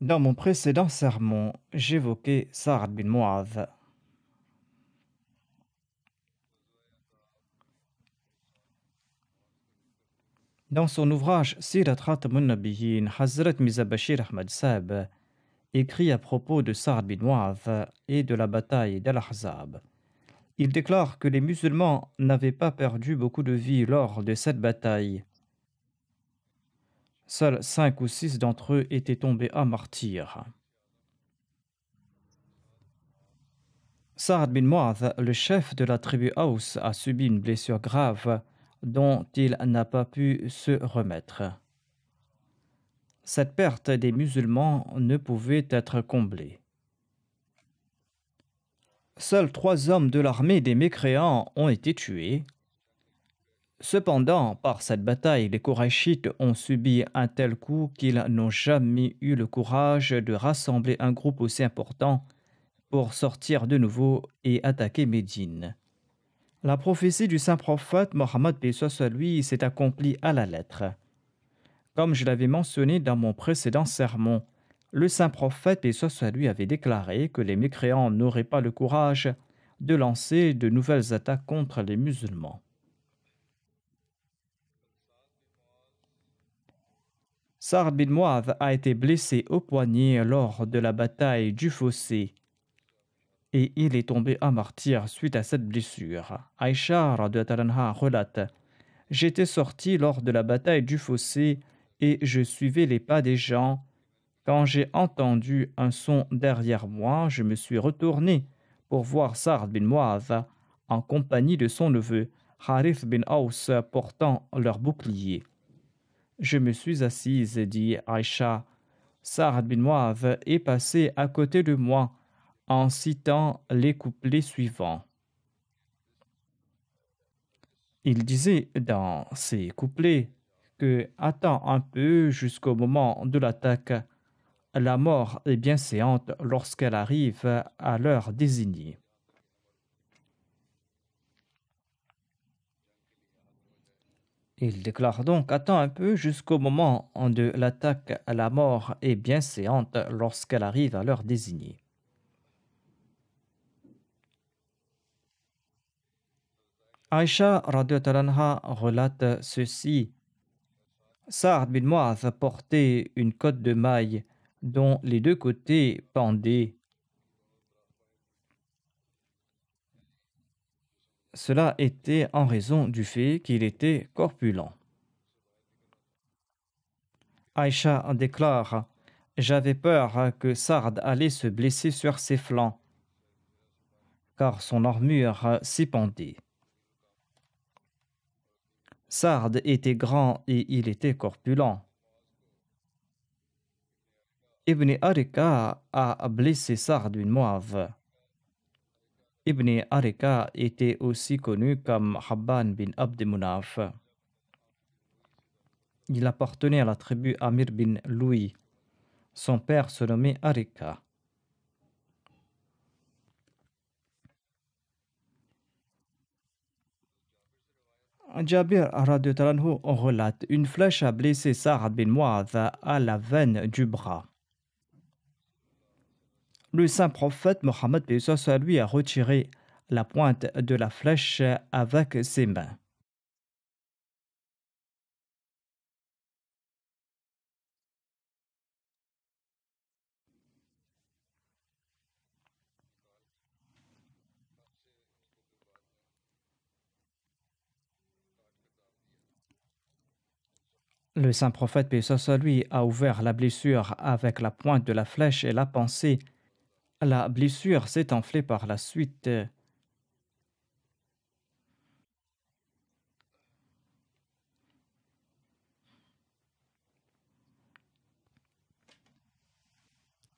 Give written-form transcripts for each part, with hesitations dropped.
Dans mon précédent sermon, j'évoquais Sa'd bin Mu'adh. Dans son ouvrage Sirat Khatamun Nabiyyin, Hazrat Mirza Bashir Ahmad Saab écrit à propos de Sa'd bin Mu'adh et de la bataille d'Al-Ahzab. Il déclare que les musulmans n'avaient pas perdu beaucoup de vie lors de cette bataille. Seuls 5 ou 6 d'entre eux étaient tombés à martyr. Sa'd bin Mu'adh, le chef de la tribu Aws, a subi une blessure grave dont il n'a pas pu se remettre. Cette perte des musulmans ne pouvait être comblée. Seuls 3 hommes de l'armée des mécréants ont été tués. Cependant, par cette bataille, les Korachites ont subi un tel coup qu'ils n'ont jamais eu le courage de rassembler un groupe aussi important pour sortir de nouveau et attaquer Médine. La prophétie du saint prophète Mohammed paix soit lui s'est accomplie à la lettre. Comme je l'avais mentionné dans mon précédent sermon, le saint prophète paix soit lui avait déclaré que les mécréants n'auraient pas le courage de lancer de nouvelles attaques contre les musulmans. Sa'd bin Mu'adh a été blessé au poignet lors de la bataille du fossé et il est tombé à martyr suite à cette blessure. Aïcha radhiyallahu anha relate: J'étais sorti lors de la bataille du fossé et je suivais les pas des gens. Quand j'ai entendu un son derrière moi, je me suis retourné pour voir Sa'd bin Mu'adh en compagnie de son neveu Harith bin Aws portant leur bouclier. Je me suis assise, dit Aïcha. Sa'd bin Mu'adh est passé à côté de moi en citant les couplets suivants. Il disait dans ces couplets que attends un peu jusqu'au moment de l'attaque. La mort est bien séante lorsqu'elle arrive à l'heure désignée. Il déclare donc attends un peu jusqu'au moment de l'attaque. La mort est bien séante lorsqu'elle arrive à l'heure désignée. Aïcha radhiyallahu anha relate ceci. Sa'd bin Mu'adh portait une cotte de mailles dont les 2 côtés pendaient. Cela était en raison du fait qu'il était corpulent. Aïcha déclare: J'avais peur que Sa'd allait se blesser sur ses flancs, car son armure s'y pendait. Sa'd était grand et il était corpulent. Ibn Arika a blessé Sa'd bin Mu'adh. Ibn Arika était aussi connu comme Habban bin Abd Munaf. Il appartenait à la tribu Amir bin Louis. Son père se nommait Arika. Jabir radhiyallahu anhu relate: Une flèche a blessé Sa'd bin Mu'adh à la veine du bras. Le saint prophète Mohammed paix soit lui a retiré la pointe de la flèche avec ses mains. Le saint prophète paix soit lui a ouvert la blessure avec la pointe de la flèche et l'a pansée. La blessure s'est enflée par la suite.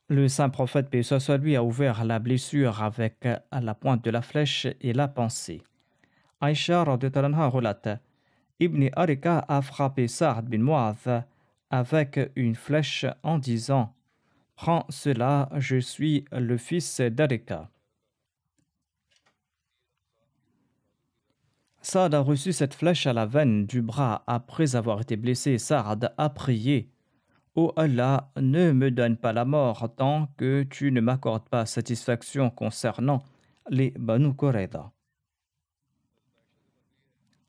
Le saint prophète paix soit lui a ouvert la blessure avec la pointe de la flèche et l'a pansée. Aïcha radhiyallahu anha relate: Ibn Arika a frappé Sa'd bin Mu'adh avec une flèche en disant: Prends cela, je suis le fils d'Arika. Sa'd a reçu cette flèche à la veine du bras après avoir été blessé. Sa'd a prié: Ô Allah, ne me donne pas la mort tant que tu ne m'accordes pas satisfaction concernant les Banu Qurayza.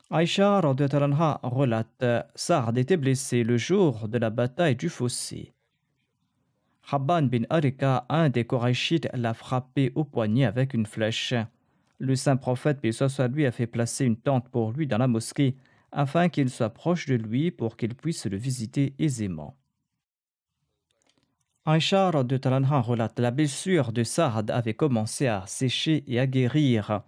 Aïcha radhiyallahu anha relate Sa'd était blessé le jour de la bataille du fossé. Habban bin Arika, un des Korachites, l'a frappé au poignet avec une flèche. Le saint prophète, paix soit sur lui, a fait placer une tente pour lui dans la mosquée afin qu'il soit proche de lui pour qu'il puisse le visiter aisément. Aïcha radhiyallahu anha relate la blessure de Sa'd avait commencé à sécher et à guérir.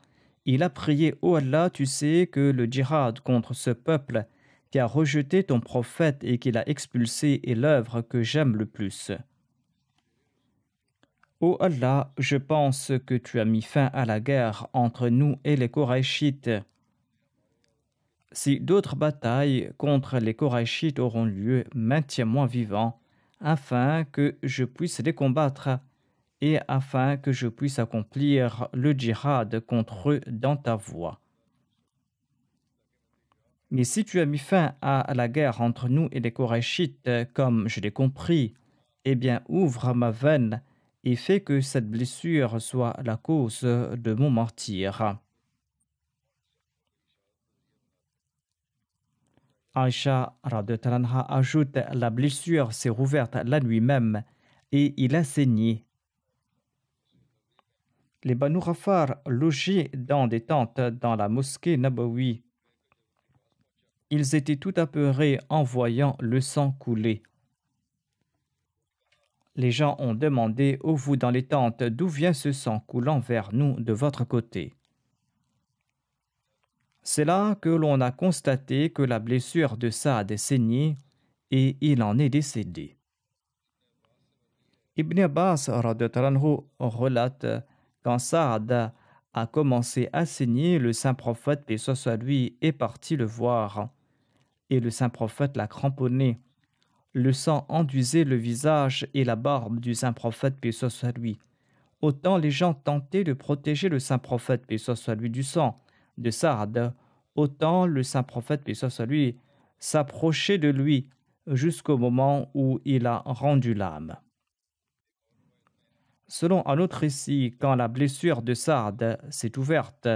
Il a prié: ô Allah, tu sais que le djihad contre ce peuple qui a rejeté ton prophète et qui l'a expulsé est l'œuvre que j'aime le plus. Ô Allah, je pense que tu as mis fin à la guerre entre nous et les Korachites. Si d'autres batailles contre les Korachites auront lieu, maintiens-moi vivant, afin que je puisse les combattre et afin que je puisse accomplir le djihad contre eux dans ta voie. Mais si tu as mis fin à la guerre entre nous et les Korachites, comme je l'ai compris, eh bien ouvre ma veine et fais que cette blessure soit la cause de mon martyre. Aïcha radhiyallahu anha ajoute: la blessure s'est rouverte la nuit même et il a saigné. Les Banu Ghafar logés dans des tentes dans la mosquée Nabawi. Ils étaient tout apeurés en voyant le sang couler. Les gens ont demandé: ô vous dans les tentes, d'où vient ce sang coulant vers nous de votre côté? C'est là que l'on a constaté que la blessure de Sa'd saignait et il en est décédé. Ibn Abbas radhiyallahu anhu relate: quand Sa'd a commencé à saigner, le saint prophète, paix soit sur lui, est parti le voir et le saint prophète l'a cramponné. Le sang enduisait le visage et la barbe du saint prophète, paix soit sur lui. Autant les gens tentaient de protéger le saint prophète, paix soit sur lui, du sang de Sa'd, autant le saint prophète, paix soit sur lui, s'approchait de lui jusqu'au moment où il a rendu l'âme. Selon un autre récit, quand la blessure de Sa'd s'est ouverte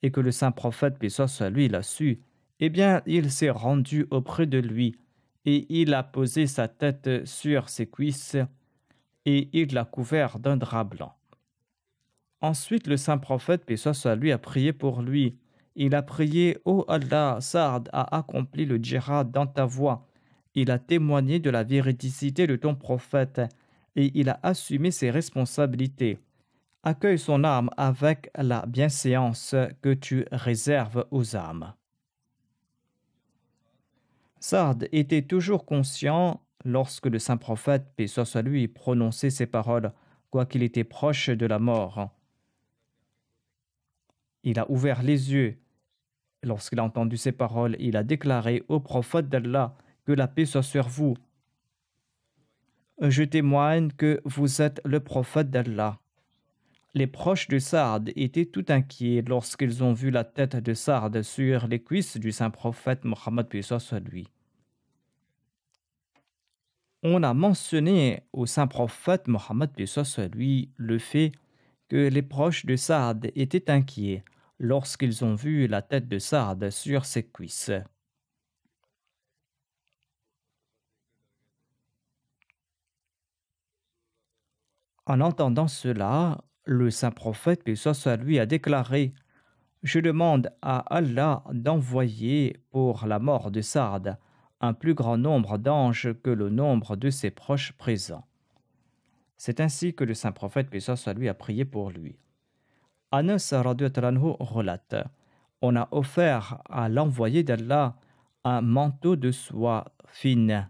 et que le saint prophète, paix soit sur lui, l'a su, eh bien il s'est rendu auprès de lui et il a posé sa tête sur ses cuisses et il l'a couvert d'un drap blanc. Ensuite, le saint prophète, paix soit sur lui, a prié pour lui. Il a prié: ô Allah, Sa'd a accompli le djihad dans ta voie. Il a témoigné de la véridicité de ton prophète et il a assumé ses responsabilités. Accueille son âme avec la bienséance que tu réserves aux âmes. Sa'd était toujours conscient lorsque le saint prophète, paix soit sur lui, prononçait ces paroles, quoiqu'il était proche de la mort. Il a ouvert les yeux. Lorsqu'il a entendu ces paroles, il a déclaré: ô prophète d'Allah, que la paix soit sur vous. Je témoigne que vous êtes le prophète d'Allah. Les proches de Sa'd étaient tout inquiets lorsqu'ils ont vu la tête de Sa'd sur les cuisses du saint prophète Mohammed, paix soit sur lui. On a mentionné au saint prophète Mohammed, paix soit sur lui, le fait que les proches de Sa'd étaient inquiets lorsqu'ils ont vu la tête de Sa'd sur ses cuisses. En entendant cela, le saint prophète, paix soit sur lui, a déclaré: je demande à Allah d'envoyer pour la mort de Sa'd un plus grand nombre d'anges que le nombre de ses proches présents. C'est ainsi que le saint prophète, paix soit sur lui, a prié pour lui. Anas radhiyallahu anhu relate: on a offert à l'envoyé d'Allah un manteau de soie fine.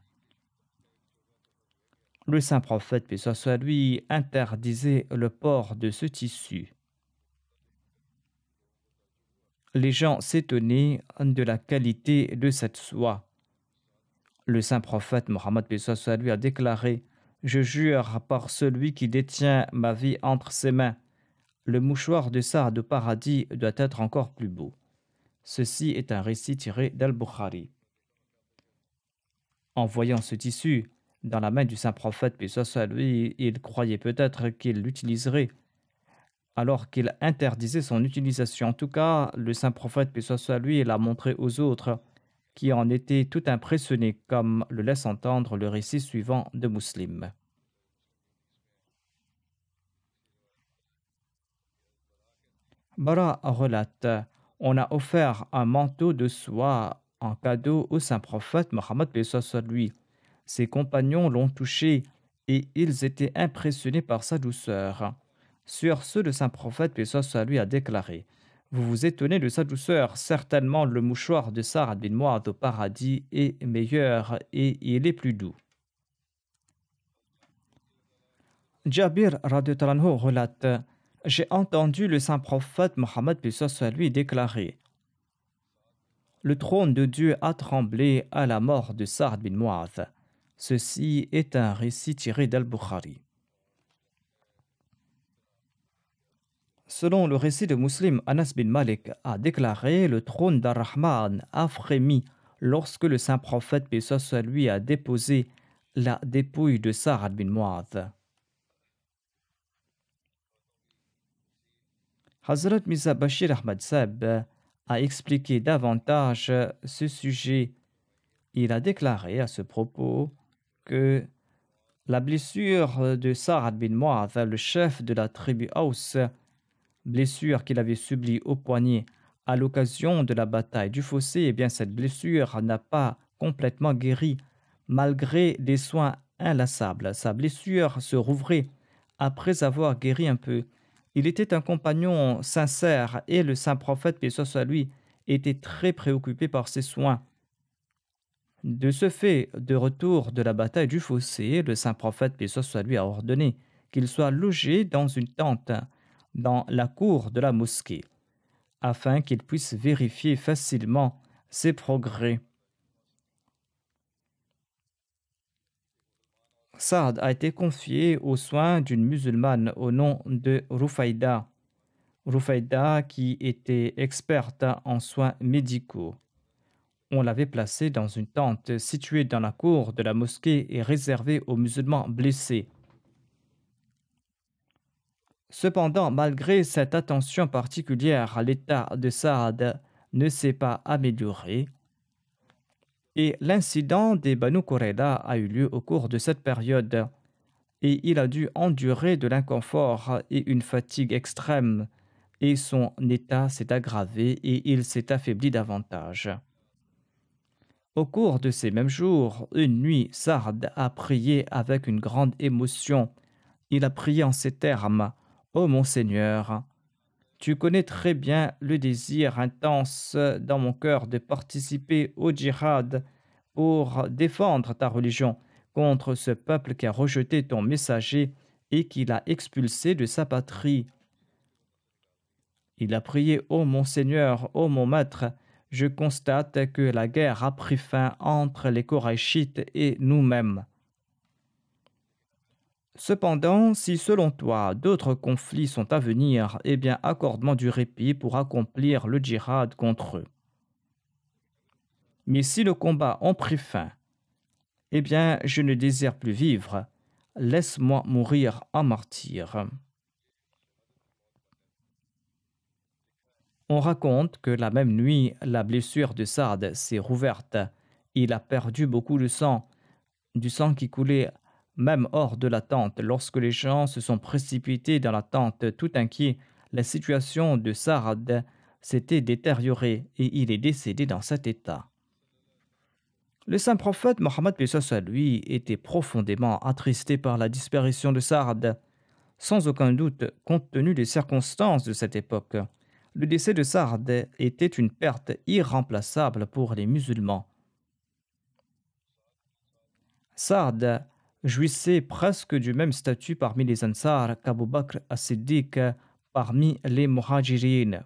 Le saint prophète, paix soit sur lui, interdisait le port de ce tissu. Les gens s'étonnaient de la qualité de cette soie. Le saint prophète Mohammed, paix soit sur lui, a déclaré: je jure par celui qui détient ma vie entre ses mains, le mouchoir de Sa'd au paradis doit être encore plus beau. Ceci est un récit tiré d'Al-Bukhari. En voyant ce tissu, dans la main du saint prophète, puis ce soit lui, il croyait peut-être qu'il l'utiliserait alors qu'il interdisait son utilisation. En tout cas, le saint prophète, puis ce soit lui, l'a montré aux autres qui en étaient tout impressionnés, comme le laisse entendre le récit suivant de Muslim. Bara relate: on a offert un manteau de soie en cadeau au saint prophète Mohammed, paix soit lui. Ses compagnons l'ont touché et ils étaient impressionnés par sa douceur. Sur ce, le saint prophète, paix soit lui, a déclaré: vous vous étonnez de sa douceur, certainement le mouchoir de Sa'ad bin Mu'adh au paradis est meilleur et il est plus doux. Jabir radhiyallahu anhu relate: j'ai entendu le saint prophète Mohammed, paix soit lui, déclarer: le trône de Dieu a tremblé à la mort de Sa'ad bin Mu'adh. Ceci est un récit tiré d'Al-Bukhari. Selon le récit de Muslim, Anas bin Malik a déclaré: le trône d'Ar-Rahman a frémi lorsque le saint prophète, paix soit lui, a déposé la dépouille de Sa'ad bin Mu'adh. Hazrat Mirza Bashir Ahmad Sahib a expliqué davantage ce sujet. Il a déclaré à ce propos que la blessure de Sa'ad bin Mu'adh, le chef de la tribu Aus, blessure qu'il avait subie au poignet à l'occasion de la bataille du fossé, eh bien cette blessure n'a pas complètement guéri malgré des soins inlassables. Sa blessure se rouvrait après avoir guéri un peu. Il était un compagnon sincère et le saint prophète, paix soit lui, était très préoccupé par ses soins. De ce fait, de retour de la bataille du fossé, le saint prophète, paix soit lui, a ordonné qu'il soit logé dans une tente dans la cour de la mosquée, afin qu'il puisse vérifier facilement ses progrès. Saad a été confié aux soins d'une musulmane au nom de Rufaïda. Rufaïda qui était experte en soins médicaux. On l'avait placé dans une tente située dans la cour de la mosquée et réservée aux musulmans blessés. Cependant, malgré cette attention particulière, l'état de Saad ne s'est pas amélioré et l'incident des Banu Qurayza a eu lieu au cours de cette période et il a dû endurer de l'inconfort et une fatigue extrême et son état s'est aggravé et il s'est affaibli davantage. Au cours de ces mêmes jours, une nuit, Saad a prié avec une grande émotion. Il a prié en ces termes: ô mon Seigneur, tu connais très bien le désir intense dans mon cœur de participer au djihad pour défendre ta religion contre ce peuple qui a rejeté ton messager et qui l'a expulsé de sa patrie. Il a prié: ô mon Seigneur, ô mon Maître, je constate que la guerre a pris fin entre les Koraïchites et nous-mêmes. Cependant, si selon toi d'autres conflits sont à venir, eh bien accorde-moi du répit pour accomplir le djihad contre eux. Mais si le combat a pris fin, eh bien je ne désire plus vivre, laisse-moi mourir en martyr. On raconte que la même nuit, la blessure de Saad s'est rouverte. Il a perdu beaucoup de sang, du sang qui coulait même hors de la tente. Lorsque les gens se sont précipités dans la tente, tout inquiets, la situation de Saad s'était détériorée et il est décédé dans cet état. Le saint prophète Mohammed, paix soit lui, était profondément attristé par la disparition de Saad. Sans aucun doute, compte tenu des circonstances de cette époque, le décès de Saad était une perte irremplaçable pour les musulmans. Saad jouissait presque du même statut parmi les Ansar qu'Abu Bakr as-Siddiq parmi les Muhajirin.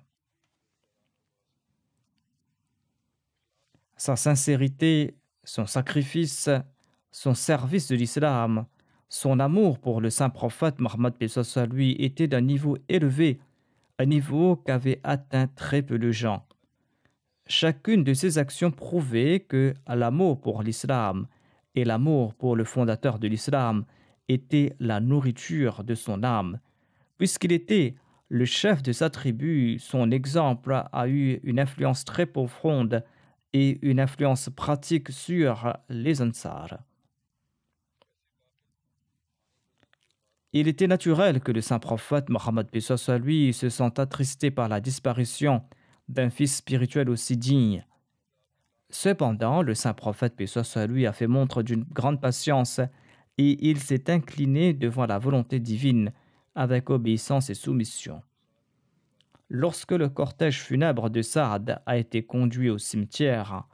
Sa sincérité, son sacrifice, son service de l'islam, son amour pour le saint prophète Mohammed lui était d'un niveau élevé, un niveau qu'avaient atteint très peu de gens. Chacune de ces actions prouvait que l'amour pour l'islam et l'amour pour le fondateur de l'islam était la nourriture de son âme. Puisqu'il était le chef de sa tribu, son exemple a eu une influence très profonde et une influence pratique sur les Ansar. Il était naturel que le saint prophète Mohammed paix soit lui se sente attristé par la disparition d'un fils spirituel aussi digne. Cependant, le saint prophète paix soit lui a fait montre d'une grande patience et il s'est incliné devant la volonté divine avec obéissance et soumission. Lorsque le cortège funèbre de Saad a été conduit au cimetière,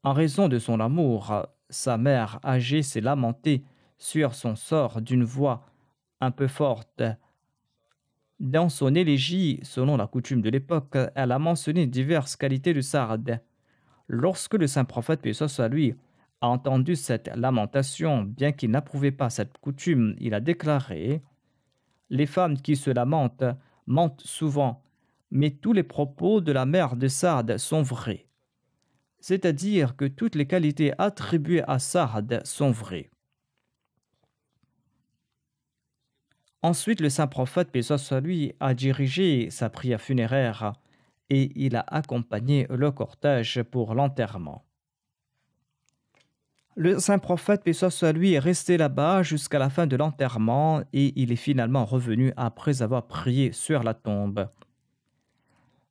en raison de son amour, sa mère âgée s'est lamentée sur son sort d'une voix un peu forte. Dans son élégie, selon la coutume de l'époque, elle a mentionné diverses qualités de Saad. Lorsque le saint prophète, paix soit lui, a entendu cette lamentation, bien qu'il n'approuvait pas cette coutume, il a déclaré « Les femmes qui se lamentent mentent souvent, mais tous les propos de la mère de Saad sont vrais. » C'est-à-dire que toutes les qualités attribuées à Saad sont vraies. Ensuite, le saint prophète, paix soit lui, a dirigé sa prière funéraire et il a accompagné le cortège pour l'enterrement. Le saint prophète, paix soit lui, est resté là-bas jusqu'à la fin de l'enterrement et il est finalement revenu après avoir prié sur la tombe.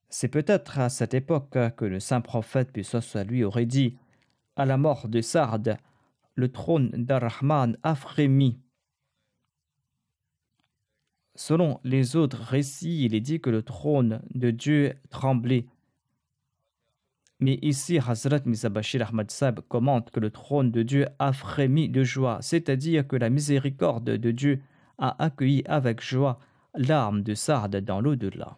C'est peut-être à cette époque que le saint prophète, paix soit lui, aurait dit « À la mort de Saad, le trône d'Ar-Rahman a frémi. » Selon les autres récits, il est dit que le trône de Dieu tremblait. Mais ici, Hazrat Mirza Bashir Ahmad Sahib commente que le trône de Dieu a frémi de joie, c'est-à-dire que la miséricorde de Dieu a accueilli avec joie l'âme de Saad dans l'au-delà.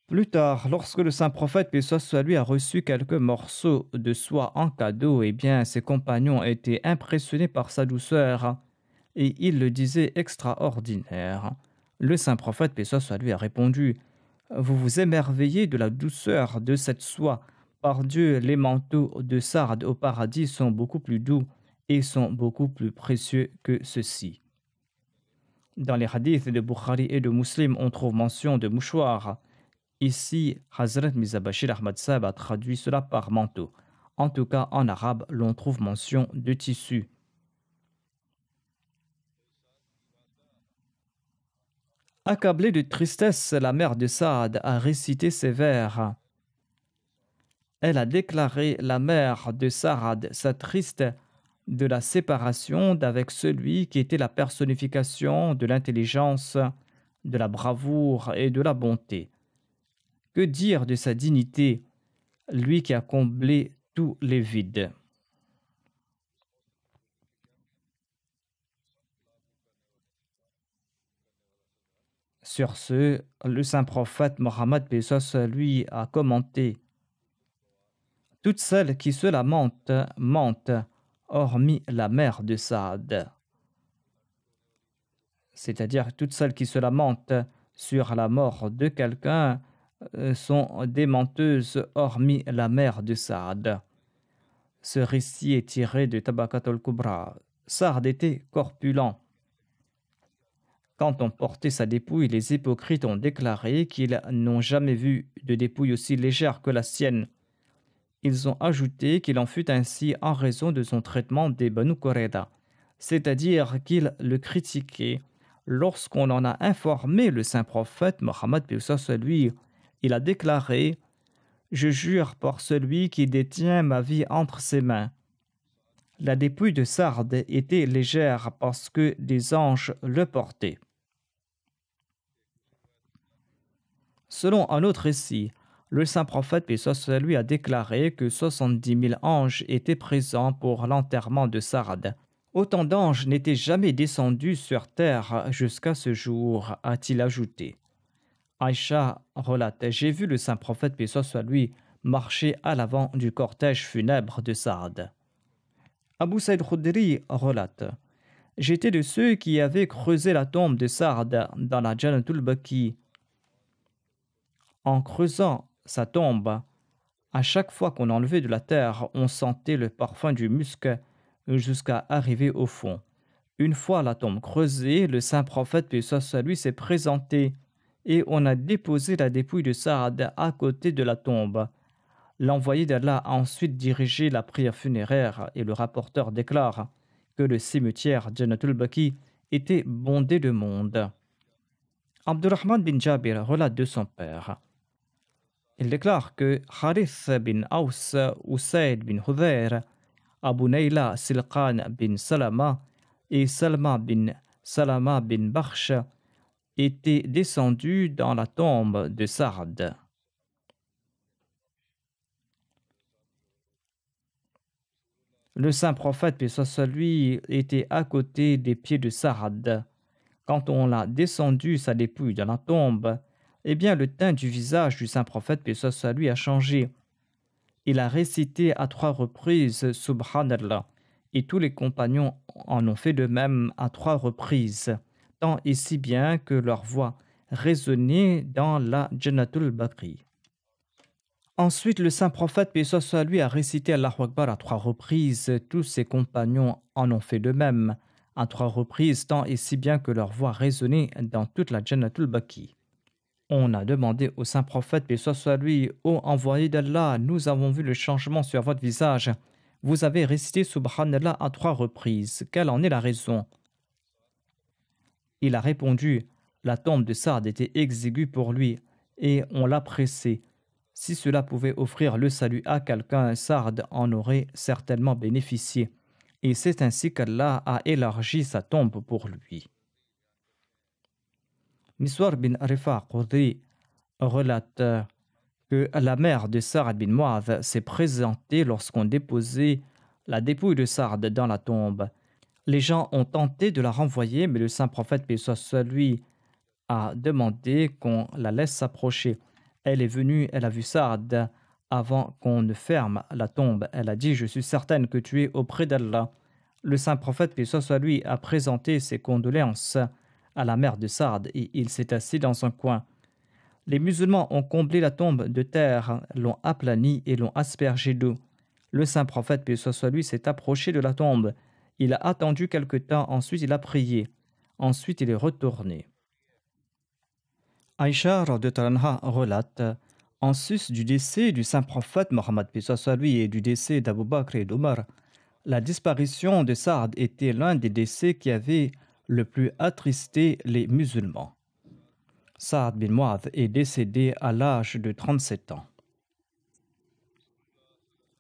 Plus tard, lorsque le saint prophète, paix soit lui, a reçu quelques morceaux de soie en cadeau, eh bien, ses compagnons étaient impressionnés par sa douceur et ils le disaient extraordinaire. Le saint prophète, paix soit lui, a répondu « Vous vous émerveillez de la douceur de cette soie. Par Dieu, les manteaux de Saad au paradis sont beaucoup plus doux et sont beaucoup plus précieux que ceux-ci. » Dans les hadiths de Bukhari et de Muslim, on trouve mention de mouchoirs. Ici, Hazrat Mirza Bashir Ahmad Sahib a traduit cela par manteau. En tout cas, en arabe, l'on trouve mention de tissu. Accablée de tristesse, la mère de Saad a récité ces vers. Elle a déclaré, la mère de Saad, s'attriste de la séparation d'avec celui qui était la personnification de l'intelligence, de la bravoure et de la bonté. Que dire de sa dignité, lui qui a comblé tous les vides? Sur ce, le saint prophète Mohammed paix soit lui a commenté « Toutes celles qui se lamentent mentent, hormis la mère de Saad. » C'est-à-dire toutes celles qui se lamentent sur la mort de quelqu'un sont des menteuses, hormis la mère de Saad. Ce récit est tiré de Tabaqat al-Kubra. Saad était corpulent. Quand on portait sa dépouille, les hypocrites ont déclaré qu'ils n'ont jamais vu de dépouille aussi légère que la sienne. Ils ont ajouté qu'il en fut ainsi en raison de son traitement des Banu Qurayza, c'est-à-dire qu'ils le critiquaient. Lorsqu'on en a informé le saint prophète Mohammed paix soit lui, il a déclaré « Je jure par celui qui détient ma vie entre ses mains. » La dépouille de Saad était légère parce que des anges le portaient. Selon un autre récit, le saint prophète paix soit lui a déclaré que 70 000 anges étaient présents pour l'enterrement de Saad. Autant d'anges n'étaient jamais descendus sur terre jusqu'à ce jour, a-t-il ajouté. Aïcha relate, j'ai vu le saint prophète paix soit lui marcher à l'avant du cortège funèbre de Saad. Abu Saïd Khudri relate, j'étais de ceux qui avaient creusé la tombe de Saad dans la Jannatul Baqi. En creusant sa tombe, À chaque fois qu'on enlevait de la terre, on sentait le parfum du musc jusqu'à arriver au fond. Une fois la tombe creusée, le saint prophète, paix soit sur lui, s'est présenté et on a déposé la dépouille de Saad à côté de la tombe. L'envoyé d'Allah a ensuite dirigé la prière funéraire et le rapporteur déclare que le cimetière Jannatul Baqi était bondé de monde. Abdurrahman bin Jabir relate de son père. Il déclare que Harith bin Aus, Usaid bin Hudayr, Abu Nayla Silqan bin Salama et Salma bin Bakhsh étaient descendus dans la tombe de Sa'd. Le saint prophète, paix soit sur lui, était à côté des pieds de Sa'd. Quand on l'a descendu sa dépouille dans la tombe, eh bien le teint du visage du saint prophète, paix soit sur lui, a changé. Il a récité à 3 reprises Subhanallah, et tous les compagnons en ont fait de même à 3 reprises, tant et si bien que leur voix résonnait dans la Jannatul Baqi. Ensuite, le saint prophète, paix soit sur lui, a récité Allahu Akbar à 3 reprises. Tous ses compagnons en ont fait de même à 3 reprises, tant et si bien que leur voix résonnait dans toute la Jannatul Baqi. On a demandé au saint prophète, paix soit sur lui, ô envoyé d'Allah, nous avons vu le changement sur votre visage. Vous avez récité Subhanallah à 3 reprises. Quelle en est la raison? Il a répondu, la tombe de Sa'd était exiguë pour lui et on l'a pressé. Si cela pouvait offrir le salut à quelqu'un, Sa'd en aurait certainement bénéficié. Et c'est ainsi qu'Allah a élargi sa tombe pour lui. Miswar bin Rifa Qudri relate que la mère de Sa'd bin Mu'adh s'est présentée lorsqu'on déposait la dépouille de Sa'd dans la tombe. Les gens ont tenté de la renvoyer, mais le saint prophète, paix soit sur lui, a demandé qu'on la laisse s'approcher. Elle est venue, elle a vu Sa'd avant qu'on ne ferme la tombe. Elle a dit, je suis certaine que tu es auprès d'Allah. Le saint prophète, paix soit sur lui, a présenté ses condoléances à la mère de Sa'd et il s'est assis dans un coin. Les musulmans ont comblé la tombe de terre, l'ont aplanie et l'ont aspergée d'eau. Le saint prophète, paix soit sur lui, s'est approché de la tombe. Il a attendu quelque temps, ensuite il a prié. Ensuite il est retourné. Aïcha relate, en sus du décès du saint prophète Mohammed paix soit sur lui et du décès d'Abu Bakr et d'Omar, la disparition de Sa'd était l'un des décès qui avait le plus attristé les musulmans. Sa'd bin Mu'adh est décédé à l'âge de 37 ans.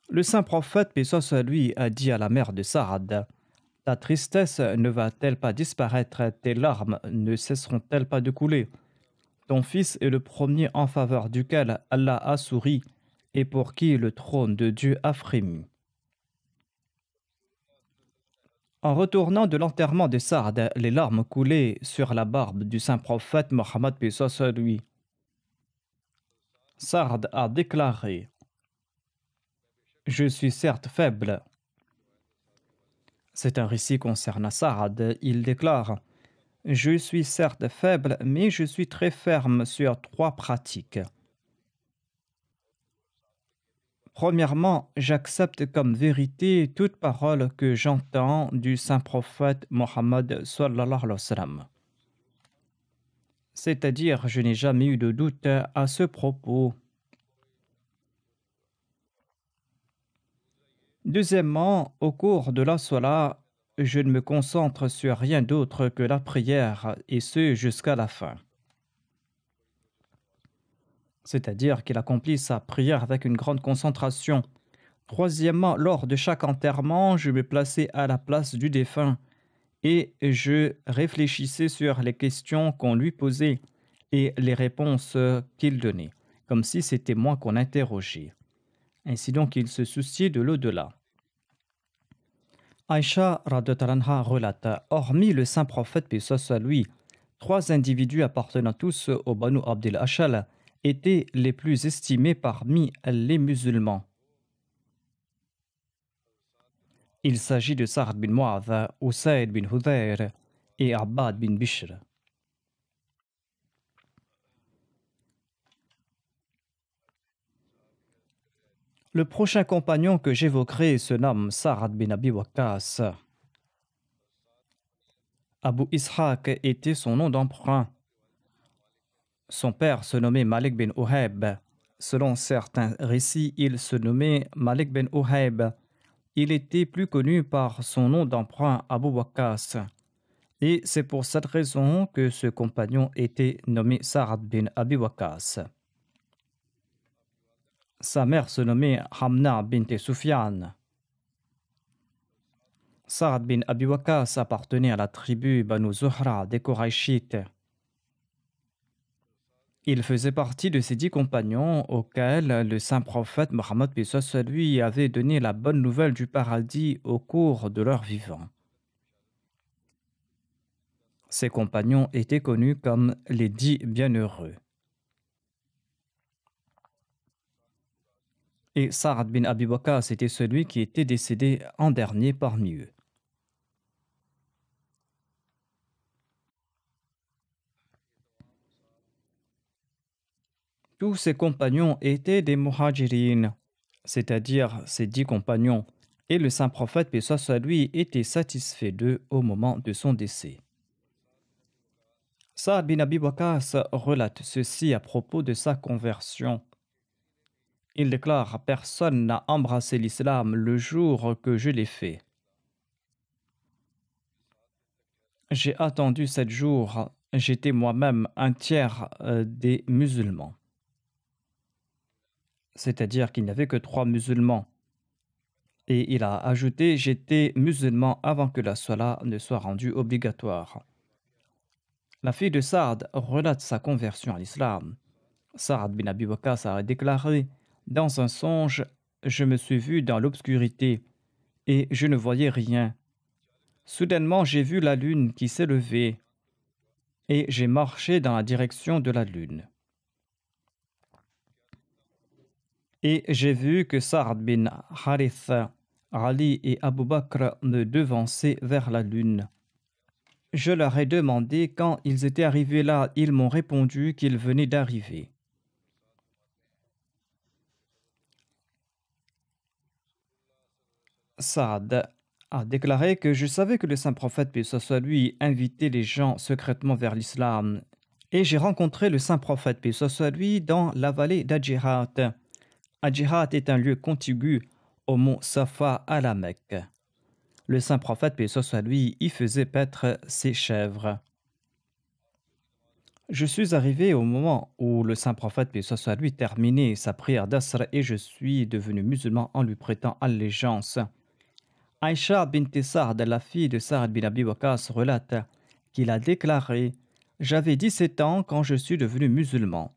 Le saint prophète, paix soit sur lui, a dit à la mère de Sa'd, ta tristesse ne va-t-elle pas disparaître, tes larmes ne cesseront-elles pas de couler? Ton fils est le premier en faveur duquel Allah a souri et pour qui le trône de Dieu a frémi. En retournant de l'enterrement de Sa'd, les larmes coulaient sur la barbe du saint prophète Mohammed paix soit sur lui. Sa'd a déclaré, je suis certes faible. C'est un récit concernant Sa'd. Il déclare, je suis certes faible, mais je suis très ferme sur 3 pratiques. Premièrement, j'accepte comme vérité toute parole que j'entends du saint prophète Mohammed sallallahu alayhi wa sallam. C'est-à-dire, je n'ai jamais eu de doute à ce propos. Deuxièmement, au cours de la Salat, je ne me concentre sur rien d'autre que la prière, et ce jusqu'à la fin. C'est-à-dire qu'il accomplit sa prière avec une grande concentration. Troisièmement, lors de chaque enterrement, je me plaçais à la place du défunt et je réfléchissais sur les questions qu'on lui posait et les réponses qu'il donnait, comme si c'était moi qu'on interrogeait. Ainsi donc, il se souciait de l'au-delà. Aïcha radhiyallahu relate, hormis le saint prophète paix soit sur lui, 3 individus appartenant tous au Banu Abdel Hachal étaient les plus estimés parmi les musulmans. Il s'agit de Sa'd bin Mu'adh, Usaid bin Hudayr et Abbad bin Bishr. Le prochain compagnon que j'évoquerai se nomme Sa'ad bin Abi Waqqas. Abu Ishaq était son nom d'emprunt. Son père se nommait Malik bin Uhayb. Selon certains récits, il se nommait Malik bin Uhayb. Il était plus connu par son nom d'emprunt Abu Waqqas. Et c'est pour cette raison que ce compagnon était nommé Sa'ad bin Abi Waqqas. Sa mère se nommait Hamna bint Sufyan. Sa'ad bin Abi Waqqas appartenait à la tribu Banu Zuhra des Qurayshites. Il faisait partie de ces 10 compagnons auxquels le saint prophète Mohammed lui avait donné la bonne nouvelle du paradis au cours de leur vivant. Ces compagnons étaient connus comme les 10 bienheureux. Et Sa'ad bin Abi Waqqas était celui qui était décédé en dernier parmi eux. Tous ses compagnons étaient des muhajirin, c'est-à-dire ses 10 compagnons, et le saint prophète, paix soit sur lui, était satisfait d'eux au moment de son décès. Sa'ad bin Abi Waqqas relate ceci à propos de sa conversion. Il déclare: personne n'a embrassé l'islam le jour que je l'ai fait. J'ai attendu 7 jours, j'étais moi-même un tiers des musulmans. C'est-à-dire qu'il n'y avait que 3 musulmans. Et il a ajouté: j'étais musulman avant que la salat ne soit rendue obligatoire. La fille de Saad relate sa conversion à l'islam. Sa'ad bin Abi Waqqas a déclaré: dans un songe, je me suis vu dans l'obscurité et je ne voyais rien. Soudainement, j'ai vu la lune qui s'est levée et j'ai marché dans la direction de la lune. Et j'ai vu que Sa'ad bin Harith, Ali et Abu Bakr me devançaient vers la lune. Je leur ai demandé quand ils étaient arrivés là. Ils m'ont répondu qu'ils venaient d'arriver. Saad a déclaré que je savais que le saint prophète, paix soit lui, invitait les gens secrètement vers l'islam. Et j'ai rencontré le saint prophète, paix soit lui, dans la vallée d'Adjirat. Adjirat est un lieu contigu au mont Safa à la Mecque. Le saint prophète, paix soit lui, y faisait paître ses chèvres. Je suis arrivé au moment où le saint prophète, paix soit lui, terminait sa prière d'Asr et je suis devenu musulman en lui prêtant allégeance. Aïcha bint Sa'd, la fille de Sa'ad bin Abi Waqqas, relate qu'il a déclaré: j'avais 17 ans quand je suis devenu musulman.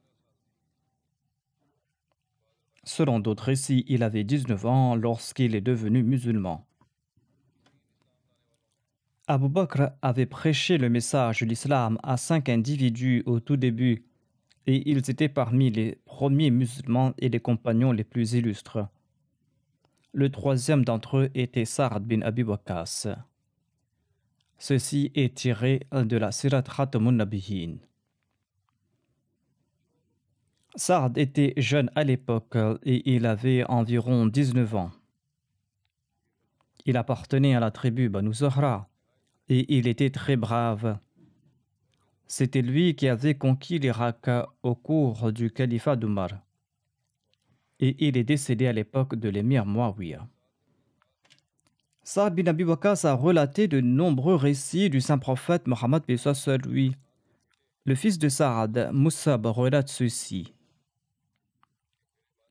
Selon d'autres récits, il avait 19 ans lorsqu'il est devenu musulman. Abu Bakr avait prêché le message de l'islam à 5 individus au tout début, et ils étaient parmi les premiers musulmans et les compagnons les plus illustres. Le troisième d'entre eux était Sa'ad bin Abi Waqqas. Ceci est tiré de la Sirat Khatamun Nabiyyin. Sa'ad était jeune à l'époque et il avait environ 19 ans. Il appartenait à la tribu Banu Zuhra et il était très brave. C'était lui qui avait conquis l'Irak au cours du califat d'Omar. Et il est décédé à l'époque de l'émir Muawiyah. Sa'ad bin Abi Waqqas a relaté de nombreux récits du saint prophète Mohammed paix soit sur lui. Le fils de Sa'ad, Musab, relate ceci.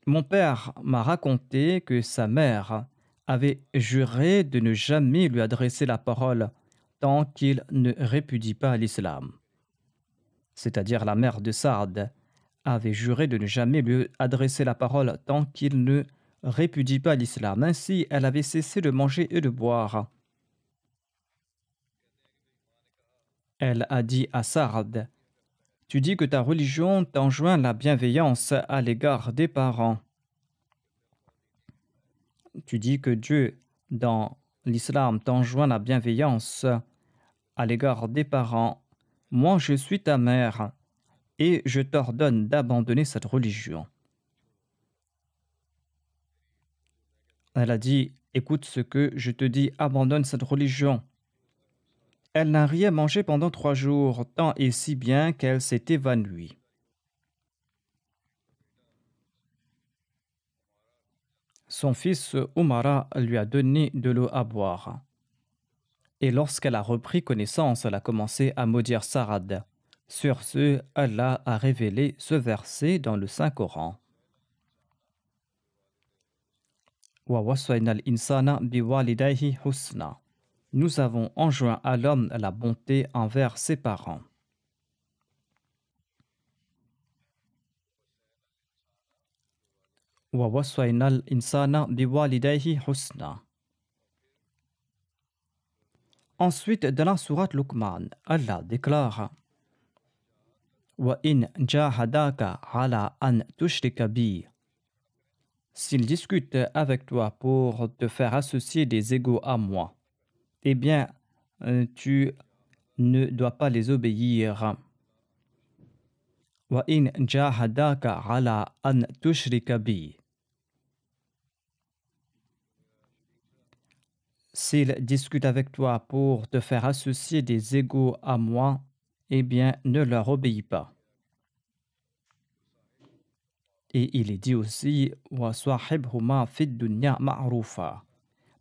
Mon père m'a raconté que sa mère avait juré de ne jamais lui adresser la parole tant qu'il ne répudie pas l'islam. C'est-à-dire la mère de Sa'ad avait juré de ne jamais lui adresser la parole tant qu'il ne répudie pas l'islam. Ainsi, elle avait cessé de manger et de boire. Elle a dit à Sa'ad: tu dis que ta religion t'enjoint la bienveillance à l'égard des parents. Tu dis que Dieu, dans l'islam, t'enjoint la bienveillance à l'égard des parents. Moi, je suis ta mère et je t'ordonne d'abandonner cette religion. Elle a dit, écoute ce que je te dis, abandonne cette religion. Elle n'a rien mangé pendant 3 jours, tant et si bien qu'elle s'est évanouie. Son fils Umara lui a donné de l'eau à boire. Et lorsqu'elle a repris connaissance, elle a commencé à maudire Sarad. Sur ce, Allah a révélé ce verset dans le Saint-Coran. Wa waswayna al-insana biwalidayhi husna. Nous avons enjoint à l'homme la bonté envers ses parents. Wa waswayna al-insana biwalidayhi husna. Ensuite, dans la sourate Luqman, Allah déclare Wa in jahadaka ala an tushrika bi. S'ils discutent avec toi pour te faire associer des égaux à moi, eh bien, tu ne dois pas les obéir. Wa in jahadaka ala an tushrika bi. S'ils discutent avec toi pour te faire associer des égaux à moi, eh bien, ne leur obéis pas. Et il est dit aussi Wa swahibhuma fid dunya ma'rufa.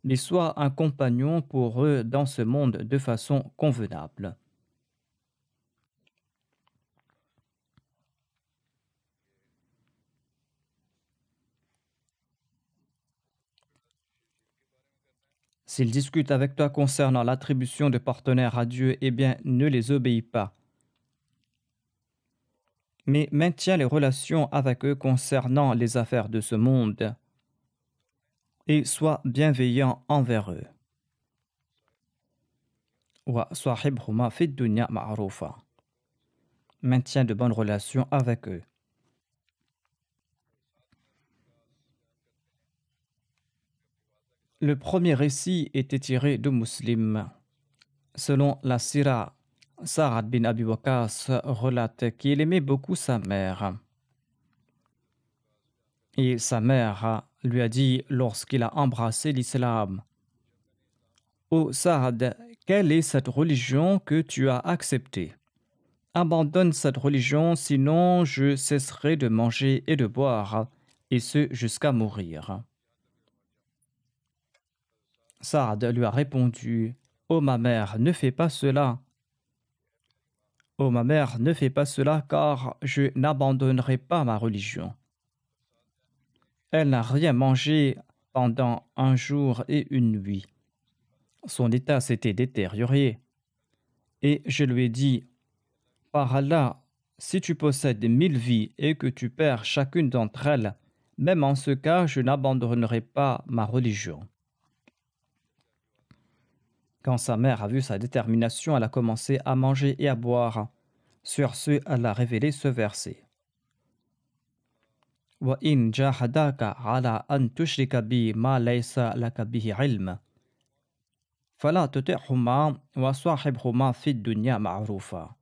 Mais sois un compagnon pour eux dans ce monde de façon convenable. S'ils discutent avec toi concernant l'attribution de partenaires à Dieu, eh bien, ne les obéis pas. Mais maintiens les relations avec eux concernant les affaires de ce monde et sois bienveillant envers eux. Wa swahibhuma fid dunya ma'rufa. Maintiens de bonnes relations avec eux. Le premier récit était tiré de Muslim. Selon la Sira, Sa'ad bin Abi Waqqas relate qu'il aimait beaucoup sa mère. Et sa mère lui a dit lorsqu'il a embrassé l'islam Ô Sa'ad, quelle est cette religion que tu as acceptée? Abandonne cette religion, sinon je cesserai de manger et de boire, et ce jusqu'à mourir. Sa'ad lui a répondu Ô ma mère, ne fais pas cela. Ô ma mère, ne fais pas cela, car je n'abandonnerai pas ma religion. Elle n'a rien mangé pendant 1 jour et 1 nuit. Son état s'était détérioré. Et je lui ai dit, par Allah, si tu possèdes 1000 vies et que tu perds chacune d'entre elles, même en ce cas, je n'abandonnerai pas ma religion. Quand sa mère a vu sa détermination, elle a commencé à manger et à boire. Sur ce, elle a révélé ce verset. Wa in jahadaka ala an tushrika bi ma laysa laka bihi ilm. Fala tuti'huma wa swahibhuma fid dunya ma'rufa.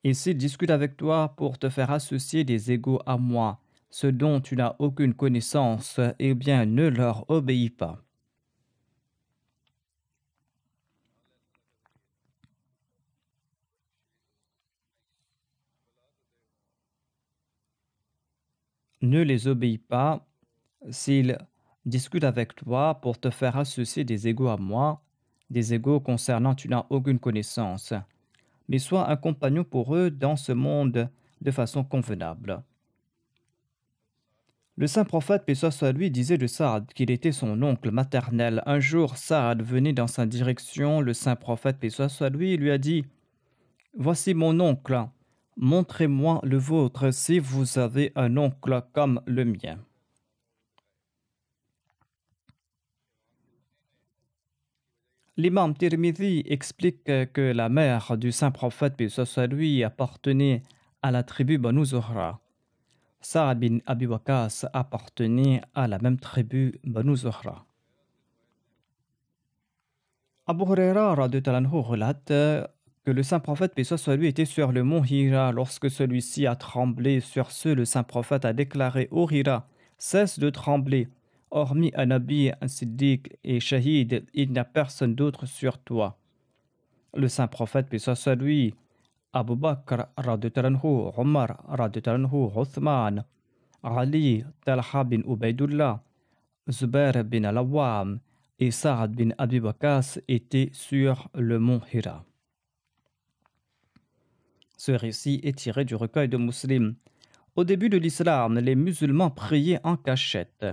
Et s'ils discutent avec toi pour te faire associer des égaux à moi, ce dont tu n'as aucune connaissance, eh bien ne leur obéis pas. Ne les obéis pas s'ils discutent avec toi pour te faire associer des égaux à moi, des égaux concernant tu n'as aucune connaissance, mais sois un compagnon pour eux dans ce monde de façon convenable. Le saint prophète, paix soit sur lui, disait de Saad qu'il était son oncle maternel. Un jour, Saad venait dans sa direction. Le saint prophète, paix soit sur lui, lui a dit « Voici mon oncle. Montrez-moi le vôtre si vous avez un oncle comme le mien. » L'imam Tirmidhi explique que la mère du saint prophète, paix soit sur lui, appartenait à la tribu Banu Zuhra. Sa'ad bin Abi Waqqas appartenait à la même tribu Banu Zuhra. Abu Huraira relate que le saint prophète, paix soit sur lui, était sur le mont Hira. Lorsque celui-ci a tremblé, sur ce, le saint prophète a déclaré « Ô Hira, cesse de trembler. hormis un Nabi, un Siddiq et Shahid, il n'y a personne d'autre sur toi. Le saint prophète, paix soit lui, Abu Bakr, radhiyallahu anhu, Omar, radhiyallahu anhu, Uthman, Ali, Talha bin Ubaydullah, Zubair bin al-Awwam et Sa'ad bin Abi Waqqas étaient sur le mont Hira. Ce récit est tiré du recueil de Muslim. Au début de l'islam, les musulmans priaient en cachette.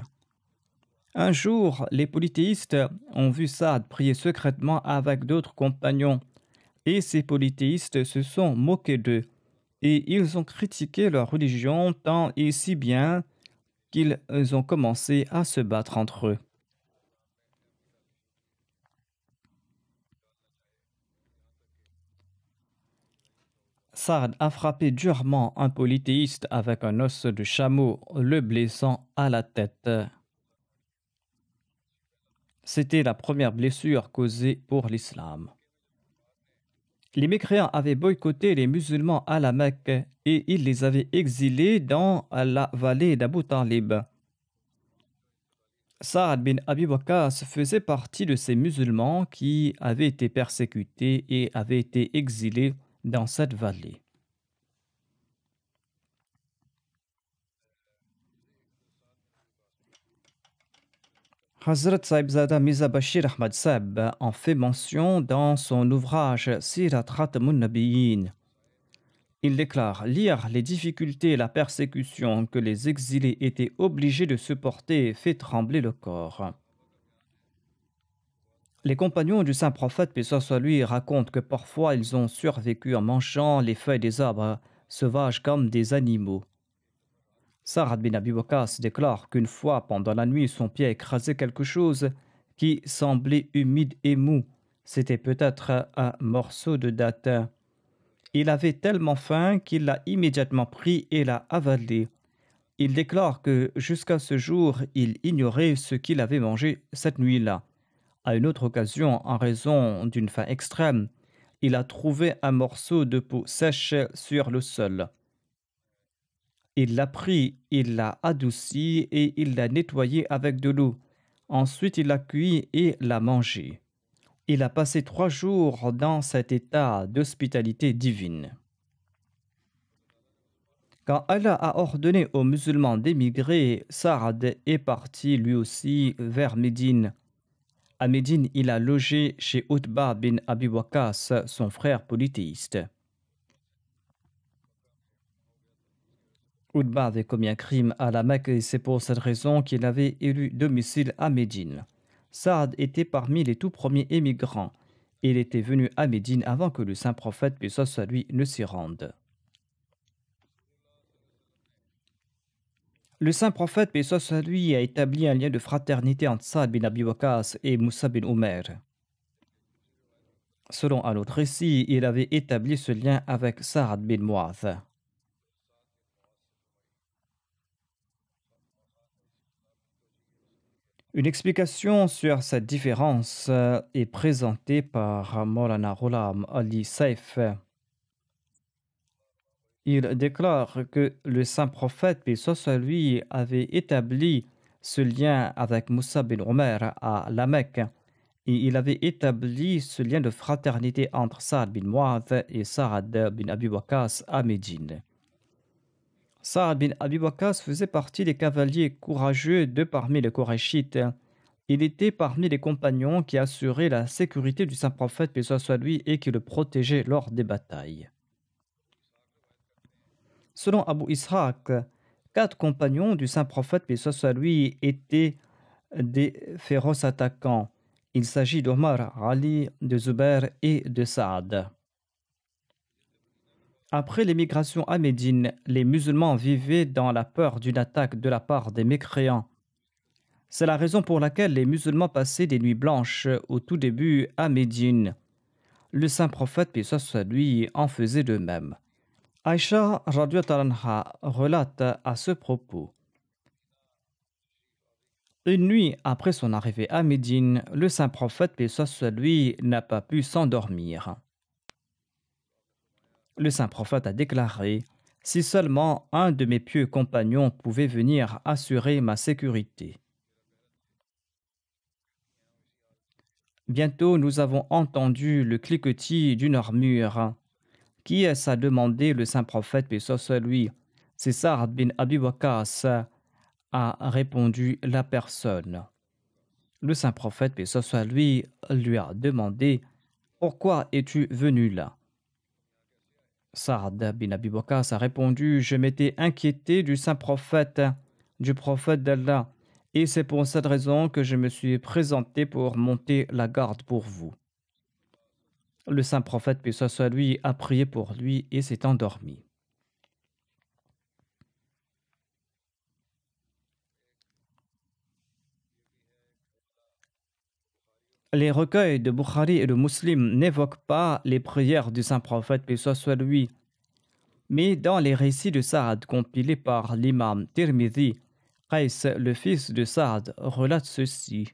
Un jour, les polythéistes ont vu Saad prier secrètement avec d'autres compagnons et ces polythéistes se sont moqués d'eux et ils ont critiqué leur religion tant et si bien qu'ils ont commencé à se battre entre eux. Saad a frappé durement un polythéiste avec un os de chameau, le blessant à la tête. C'était la première blessure causée pour l'islam. Les mécréants avaient boycotté les musulmans à la Mecque et ils les avaient exilés dans la vallée d'Abu Talib. Sa'ad bin Abi Waqqas faisait partie de ces musulmans qui avaient été persécutés et avaient été exilés dans cette vallée. Hazrat Sahibzada Mirza Bashir Ahmad Sahib en fait mention dans son ouvrage Sirat Khatamun Nabiyyin. Il déclare lire les difficultés et la persécution que les exilés étaient obligés de supporter fait trembler le corps. Les compagnons du saint prophète, paix soit lui, racontent que parfois ils ont survécu en mangeant les feuilles des arbres sauvages comme des animaux. Sa'ad bin Abi Waqqas déclare qu'une fois pendant la nuit, son pied a écrasé quelque chose qui semblait humide et mou. C'était peut-être un morceau de datin. Il avait tellement faim qu'il l'a immédiatement pris et l'a avalé. Il déclare que jusqu'à ce jour, il ignorait ce qu'il avait mangé cette nuit-là. À une autre occasion, en raison d'une faim extrême, il a trouvé un morceau de peau sèche sur le sol. Il l'a pris, il l'a adouci et il l'a nettoyé avec de l'eau. Ensuite, il l'a cuit et l'a mangé. Il a passé 3 jours dans cet état d'hospitalité divine. Quand Allah a ordonné aux musulmans d'émigrer, Saad est parti lui aussi vers Médine. À Médine, il a logé chez Utba bin Abi Waqqas, son frère polythéiste. Utba avait commis un crime à la Mecque et c'est pour cette raison qu'il avait élu domicile à Médine. Saad était parmi les tout premiers émigrants. Il était venu à Médine avant que le saint prophète, paix soit lui, ne s'y rende. Le saint prophète, paix soit lui, a établi un lien de fraternité entre Saad bin Abi Waqqas et Moussa bin Umair. Selon un autre récit, il avait établi ce lien avec Sa'ad bin Mu'adh. Une explication sur cette différence est présentée par Maulana Ghulam Ali Saif. Il déclare que le saint prophète, paix soit lui, avait établi ce lien avec Moussa bin Umair à la Mecque et il avait établi ce lien de fraternité entre Sa'ad bin Mu'adh et Sa'ad bin Abi Waqqas à Médine. Sa'ad bin Abi Waqqas faisait partie des cavaliers courageux de parmi les Korachites. Il était parmi les compagnons qui assuraient la sécurité du saint prophète, paix soit lui, et qui le protégeaient lors des batailles. Selon Abu Ishaq, 4 compagnons du saint prophète, paix soit lui, étaient des féroces attaquants. Il s'agit d'Omar, Ali, de Zubair et de Saad. Après l'émigration à Médine, les musulmans vivaient dans la peur d'une attaque de la part des mécréants. C'est la raison pour laquelle les musulmans passaient des nuits blanches au tout début à Médine. Le saint prophète, paix soit lui, en faisait de même. Aïcha radhiyallahu anha relate à ce propos. Une nuit après son arrivée à Médine, le saint prophète, paix soit lui, n'a pas pu s'endormir. Le saint prophète a déclaré « Si seulement un de mes pieux compagnons pouvait venir assurer ma sécurité. » Bientôt, nous avons entendu le cliquetis d'une armure. Qui est-ce a demandé le saint prophète, paix soit lui? C'est Sa'd bin Abi Waqqas, a répondu la personne. Le saint prophète, paix soit lui a demandé: Pourquoi es-tu venu là? Sa'd bin Abi Waqqas a répondu: Je m'étais inquiété du saint prophète, du prophète d'Allah, et c'est pour cette raison que je me suis présenté pour monter la garde pour vous. Le saint prophète, paix soit lui, a prié pour lui et s'est endormi. Les recueils de Bukhari et de Muslim n'évoquent pas les prières du saint prophète, paix soit lui, mais dans les récits de Sa'd compilés par l'imam Tirmidhi, Qais, le fils de Sa'd, relate ceci.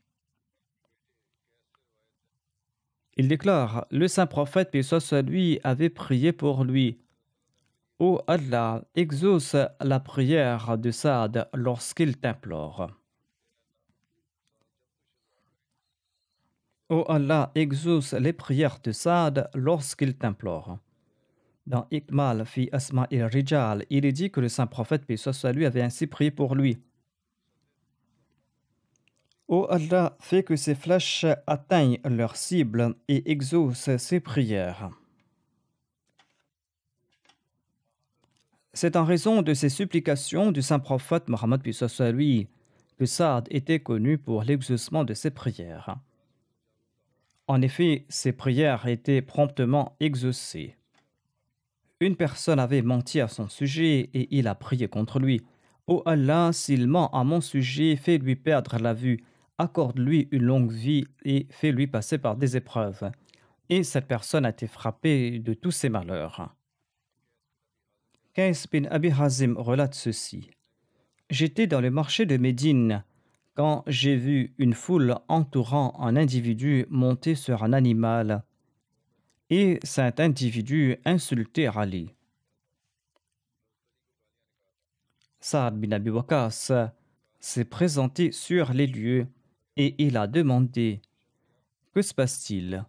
Il déclare: Le saint prophète, paix soit lui, avait prié pour lui. Ô Allah, exauce la prière de Sa'd lorsqu'il t'implore. Ô Allah, exauce les prières de Sa'd lorsqu'il t'implore. Dans Ikmal fi Asma il-Rijal, il est dit que le saint prophète, paix soit lui, avait ainsi prié pour lui. Ô Allah, fais que ces flèches atteignent leur cible et exauce ses prières. C'est en raison de ces supplications du saint prophète Mohammed, paix soit lui, que Sa'd était connu pour l'exaucement de ses prières. En effet, ses prières étaient promptement exaucées. Une personne avait menti à son sujet et il a prié contre lui. Ô Allah, s'il ment à mon sujet, fais-lui perdre la vue, accorde-lui une longue vie et fais-lui passer par des épreuves. Et cette personne a été frappée de tous ses malheurs. Qais bin Abi Hazim relate ceci. J'étais dans le marché de Médine quand j'ai vu une foule entourant un individu monté sur un animal. Et cet individu insultait Ali. Sa'd bin Abi Waqqas s'est présenté sur les lieux et il a demandé: Que se passe-t-il?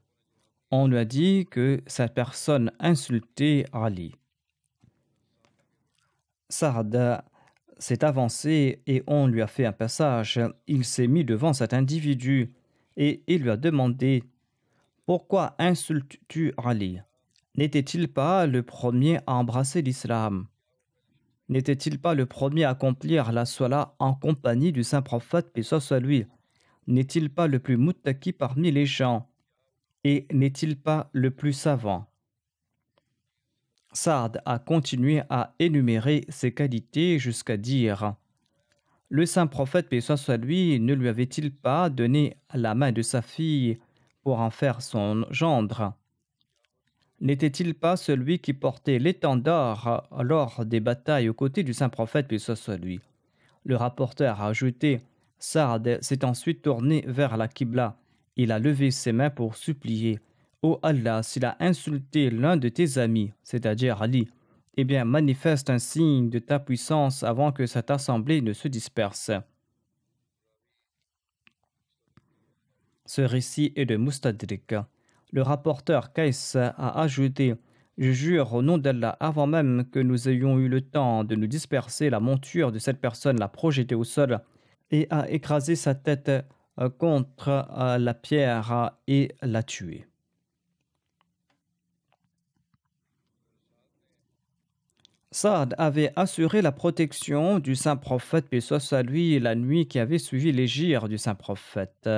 On lui a dit que cette personne insultait Ali. Sa'd s'est avancé et on lui a fait un passage. Il s'est mis devant cet individu et il lui a demandé: Pourquoi insultes-tu Ali? N'était-il pas le premier à embrasser l'islam? N'était-il pas le premier à accomplir la salat en compagnie du saint prophète, paix soit lui? N'est-il pas le plus muttaqi parmi les gens? Et n'est-il pas le plus savant? Sa'd a continué à énumérer ses qualités jusqu'à dire: Le saint prophète, paix soit lui, ne lui avait-il pas donné la main de sa fille pour en faire son gendre? N'était-il pas celui qui portait l'étendard lors des batailles aux côtés du saint prophète, paix soit lui? Le rapporteur a ajouté: Sa'd s'est ensuite tourné vers la Qibla. Il a levé ses mains pour supplier: Ô Allah, s'il a insulté l'un de tes amis, c'est-à-dire Ali, eh bien manifeste un signe de ta puissance avant que cette assemblée ne se disperse. Ce récit est de Mustadrik. Le rapporteur Qais a ajouté: Je jure au nom d'Allah, avant même que nous ayons eu le temps de nous disperser, la monture de cette personne l'a projetée au sol et a écrasé sa tête contre la pierre et l'a tué. Sa'd avait assuré la protection du saint prophète, paix soit lui, la nuit qui avait suivi l'hégire du saint prophète.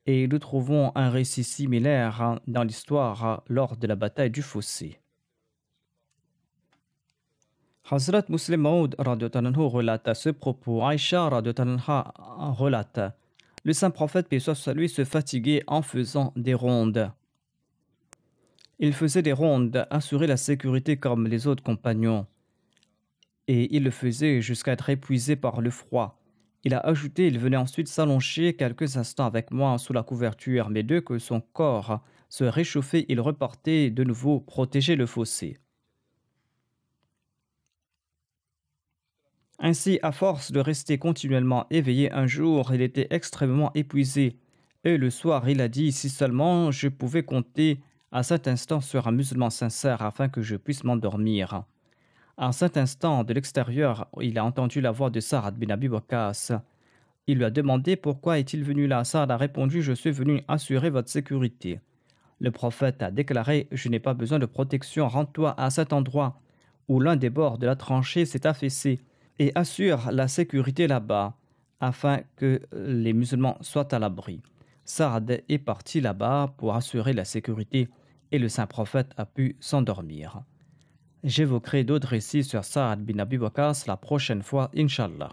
Et nous trouvons un récit similaire dans l'histoire lors de la bataille du fossé. Hazrat Muslim Maud relate à ce propos. Aïcha relate: Le saint prophète, paix soit lui, se fatiguait en faisant des rondes. Il faisait des rondes, assurer la sécurité comme les autres compagnons. Et il le faisait jusqu'à être épuisé par le froid. Il a ajouté: Il venait ensuite s'allonger quelques instants avec moi sous la couverture, mais dès que son corps se réchauffait, il repartait de nouveau protéger le fossé. Ainsi, à force de rester continuellement éveillé, un jour, il était extrêmement épuisé Et le soir, il a dit, si seulement je pouvais compter à cet instant sur un musulman sincère afin que je puisse m'endormir. À cet instant, de l'extérieur, il a entendu la voix de Sa'ad bin Abi Waqqas. Il lui a demandé pourquoi est-il venu là. Sa'ad a répondu, je suis venu assurer votre sécurité. Le prophète a déclaré, je n'ai pas besoin de protection, rends-toi à cet endroit où l'un des bords de la tranchée s'est affaissé et assure la sécurité là-bas afin que les musulmans soient à l'abri. Saad est parti là-bas pour assurer la sécurité et le saint prophète a pu s'endormir. J'évoquerai d'autres récits sur Saad bin Abi Waqqas la prochaine fois, Inch'Allah.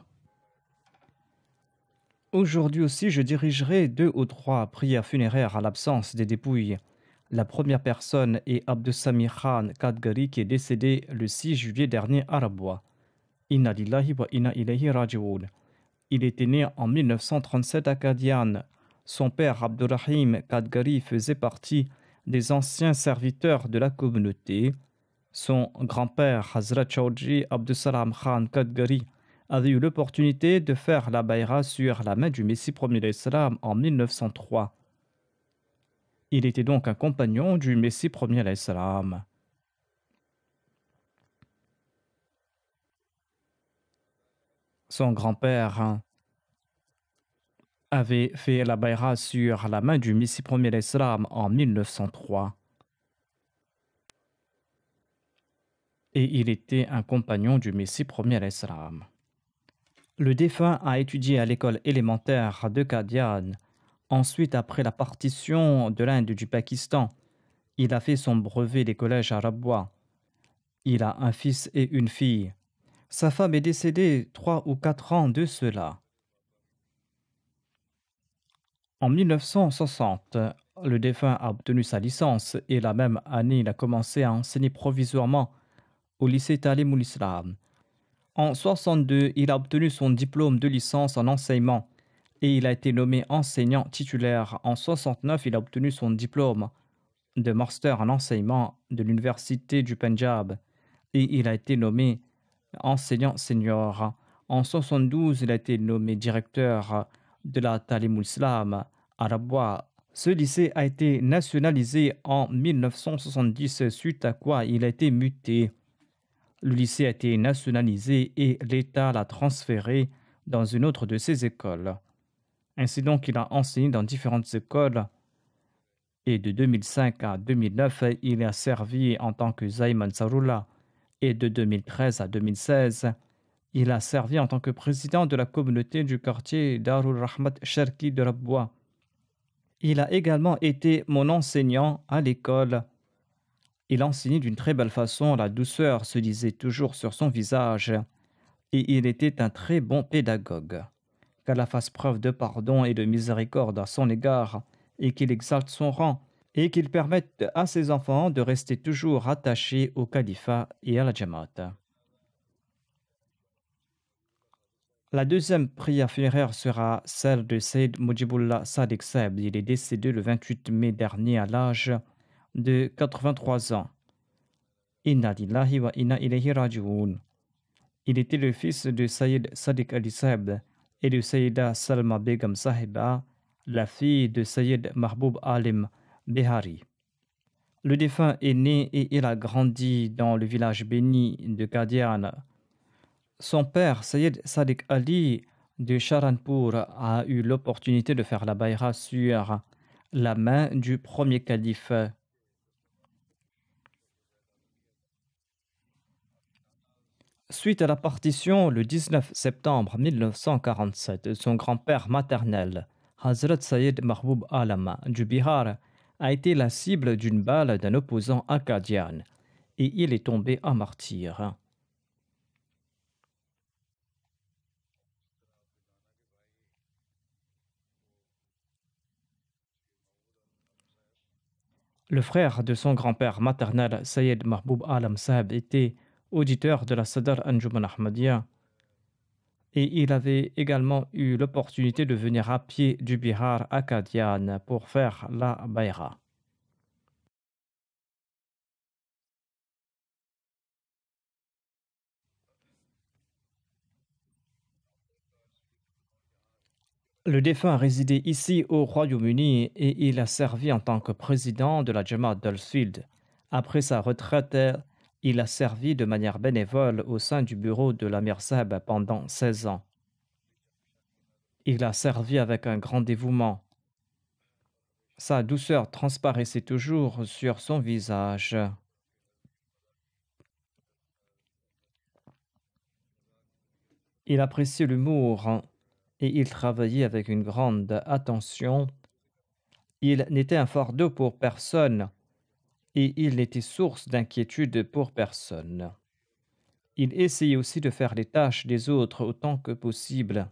Aujourd'hui aussi, je dirigerai 2 ou 3 prières funéraires à l'absence des dépouilles. La première personne est Abdussamir Khan Kadgari qui est décédé le 6 juillet dernier à Rabwa. Inna lillahi wa inna ilayhi raji'un. Il était né en 1937 à Qadian. Son père Abdurrahim Kadgari faisait partie des anciens serviteurs de la communauté. Son grand-père Hazrat Chaudhry Abdussalam Khan Kadgari avait eu l'opportunité de faire la bayra sur la main du Messie premier d'Islam en 1903. Il était donc un compagnon du Messie premier d'Islam. Son grand-père avait fait la bayra sur la main du Messie premier d'Islam en 1903. Et il était un compagnon du Messie premier d'Islam. Le défunt a étudié à l'école élémentaire de Qadian. Ensuite, après la partition de l'Inde du Pakistan, il a fait son brevet des collèges à Rabwa. Il a un fils et une fille. Sa femme est décédée 3 ou 4 ans de cela. En 1960, le défunt a obtenu sa licence et la même année, il a commencé à enseigner provisoirement au lycée Talim Islam. En 1962, il a obtenu son diplôme de licence en enseignement et il a été nommé enseignant titulaire. En 1969, il a obtenu son diplôme de master en enseignement de l'université du Punjab et il a été nommé enseignant senior. En 1972, il a été nommé directeur de la Talim Islam à Rabwa. Ce lycée a été nationalisé en 1970, suite à quoi il a été muté. Le lycée a été nationalisé et l'État l'a transféré dans une autre de ses écoles. Ainsi donc, il a enseigné dans différentes écoles et de 2005 à 2009, il a servi en tant que Zaïm Ansarullah et de 2013 à 2016, il a servi en tant que président de la communauté du quartier Darul Rahmat Sharki de Rabwa. Il a également été mon enseignant à l'école. Il enseignait d'une très belle façon, la douceur se lisait toujours sur son visage et il était un très bon pédagogue. Qu'Allah fasse preuve de pardon et de miséricorde à son égard et qu'il exalte son rang et qu'il permette à ses enfants de rester toujours attachés au califat et à la Jamaat. La deuxième prière funéraire sera celle de Sayyid Mujibullah Sadiq Saeb. Il est décédé le 28 mai dernier à l'âge de 83 ans. Inna lillahi wa inna ilayhi raji'un. Il était le fils de Sayyid Sadiq Ali Saeb et de Sayyida Salma Begum Sahiba, la fille de Sayyid Mahboub Alim Behari. Le défunt est né et il a grandi dans le village béni de Qadian. Son père, Sayyid Sadiq Ali de Charanpur, a eu l'opportunité de faire la bayra sur la main du premier calife. Suite à la partition, le 19 septembre 1947, son grand-père maternel, Hazrat Sayyid Mahboub Alam du Bihar, a été la cible d'une balle d'un opposant à Qadian et il est tombé en martyr. Le frère de son grand-père maternel, Sayyid Mahboub Alam Saheb, était auditeur de la Sadr Anjuman Ahmadiyya et il avait également eu l'opportunité de venir à pied du Bihar à Qadian pour faire la bayra. Le défunt résidait ici au Royaume-Uni et il a servi en tant que président de la Jamaat d'Huddersfield. Après sa retraite, il a servi de manière bénévole au sein du bureau de l'Amir Saheb pendant 16 ans. Il a servi avec un grand dévouement. Sa douceur transparaissait toujours sur son visage. Il appréciait l'humour et il travaillait avec une grande attention. Il n'était un fardeau pour personne et il n'était source d'inquiétude pour personne. Il essayait aussi de faire les tâches des autres autant que possible.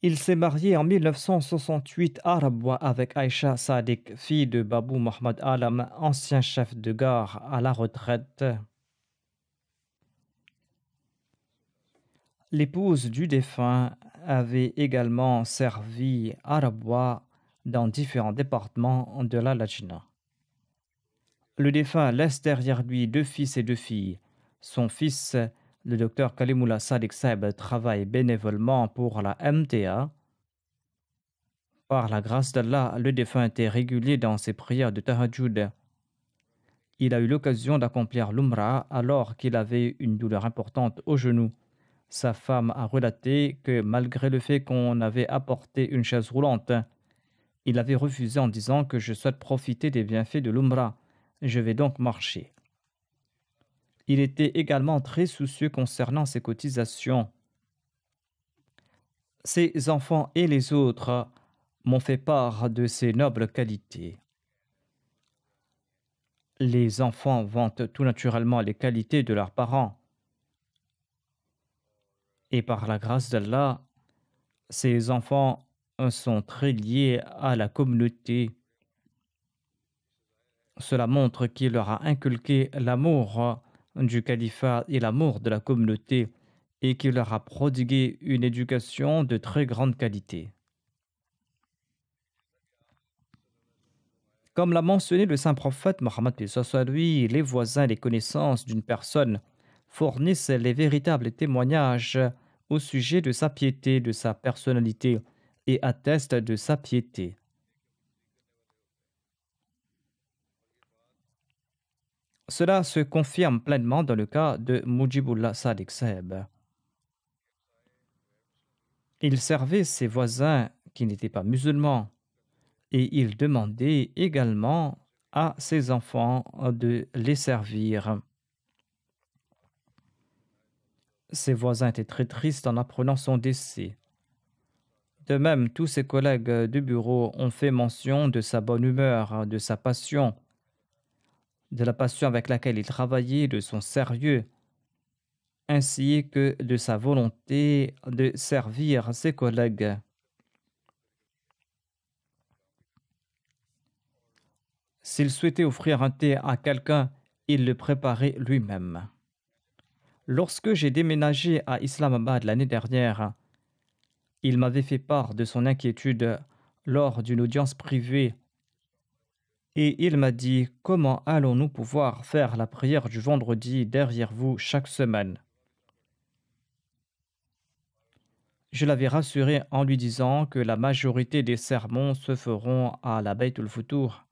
Il s'est marié en 1968 à Rabwa avec Aïcha Sadiq, fille de Babou Mohamed Alam, ancien chef de gare à la retraite. L'épouse du défunt avait également servi à Rabwa dans différents départements de la Lajna. Le défunt laisse derrière lui 2 fils et 2 filles. Son fils, le docteur Kalimullah Sadiq Saeb, travaille bénévolement pour la MTA. Par la grâce d'Allah, le défunt était régulier dans ses prières de Tahajjud. Il a eu l'occasion d'accomplir l'Umrah alors qu'il avait une douleur importante au genou. Sa femme a relaté que malgré le fait qu'on avait apporté une chaise roulante, il avait refusé en disant que je souhaite profiter des bienfaits de l'Umrah. Je vais donc marcher. Il était également très soucieux concernant ses cotisations. Ses enfants et les autres m'ont fait part de ses nobles qualités. Les enfants vantent tout naturellement les qualités de leurs parents. Et par la grâce d'Allah, ces enfants sont très liés à la communauté. Cela montre qu'il leur a inculqué l'amour du califat et l'amour de la communauté et qu'il leur a prodigué une éducation de très grande qualité. Comme l'a mentionné le saint prophète Mohammed, lui, les voisins et les connaissances d'une personne fournissent les véritables témoignages au sujet de sa piété, de sa personnalité et attestent de sa piété. Cela se confirme pleinement dans le cas de Mujibullah Sadiq Saeb. Il servait ses voisins qui n'étaient pas musulmans et il demandait également à ses enfants de les servir. Ses voisins étaient très tristes en apprenant son décès. De même, tous ses collègues de bureau ont fait mention de sa bonne humeur, de sa passion, de la passion avec laquelle il travaillait, de son sérieux, ainsi que de sa volonté de servir ses collègues. S'il souhaitait offrir un thé à quelqu'un, il le préparait lui-même. Lorsque j'ai déménagé à Islamabad l'année dernière, il m'avait fait part de son inquiétude lors d'une audience privée et il m'a dit: comment allons-nous pouvoir faire la prière du vendredi derrière vous chaque semaine? Je l'avais rassuré en lui disant que la majorité des sermons se feront à la Bayt al-Futur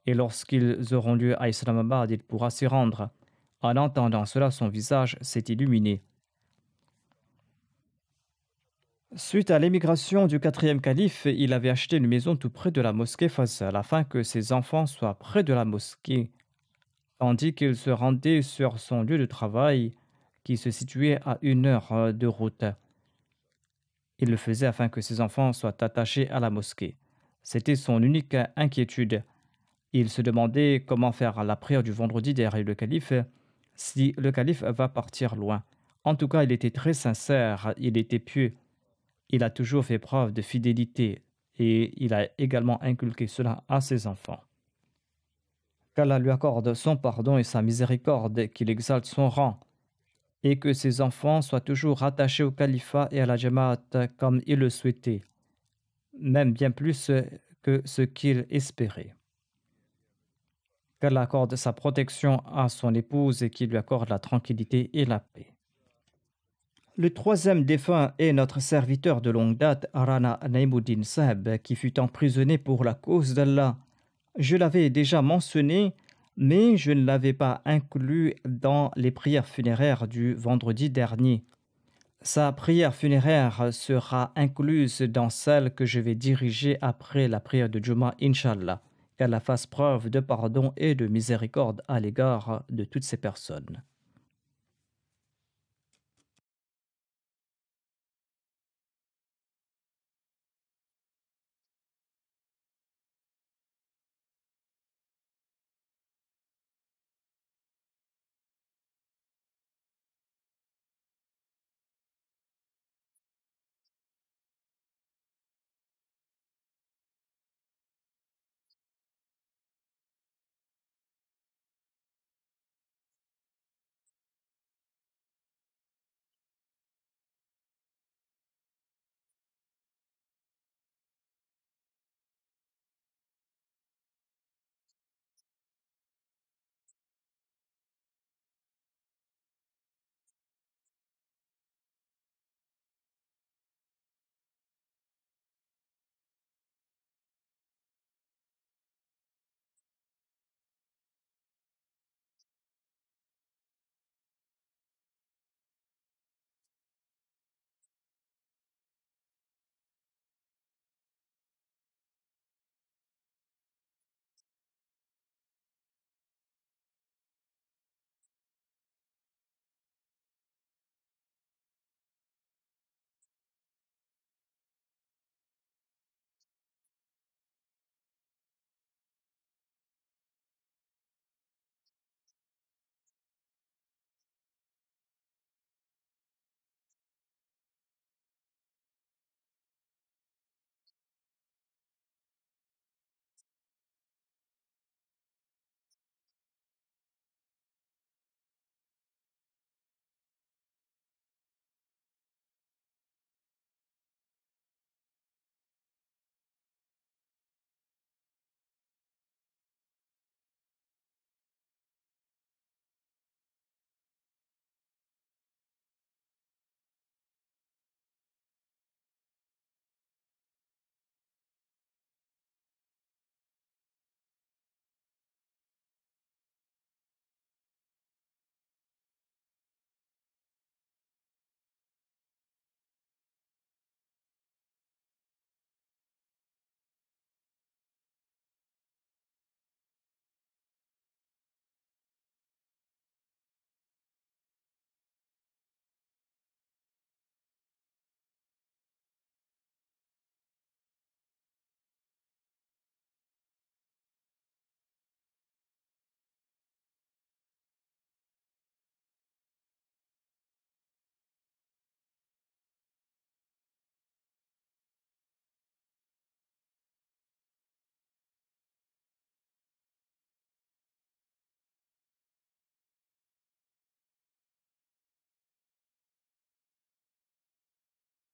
et lorsqu'ils auront lieu à Islamabad, il pourra s'y rendre. En entendant cela, son visage s'est illuminé. Suite à l'émigration du 4e calife, il avait acheté une maison tout près de la mosquée Fazal afin que ses enfants soient près de la mosquée, tandis qu'il se rendait sur son lieu de travail qui se situait à 1 heure de route. Il le faisait afin que ses enfants soient attachés à la mosquée. C'était son unique inquiétude. Il se demandait comment faire la prière du vendredi derrière le calife si le calife va partir loin. En tout cas, il était très sincère, il était pieux. Il a toujours fait preuve de fidélité et il a également inculqué cela à ses enfants. Qu'Allah lui accorde son pardon et sa miséricorde, qu'il exalte son rang et que ses enfants soient toujours rattachés au califat et à la Jamaat comme il le souhaitait, même bien plus que ce qu'il espérait. Qu'Allah accorde sa protection à son épouse et qu'il lui accorde la tranquillité et la paix. Le troisième défunt est notre serviteur de longue date, Rana Naimuddin Saheb, qui fut emprisonné pour la cause d'Allah. Je l'avais déjà mentionné, mais je ne l'avais pas inclus dans les prières funéraires du vendredi dernier. Sa prière funéraire sera incluse dans celle que je vais diriger après la prière de Juma, Inch'Allah, qu'Allah fasse preuve de pardon et de miséricorde à l'égard de toutes ces personnes.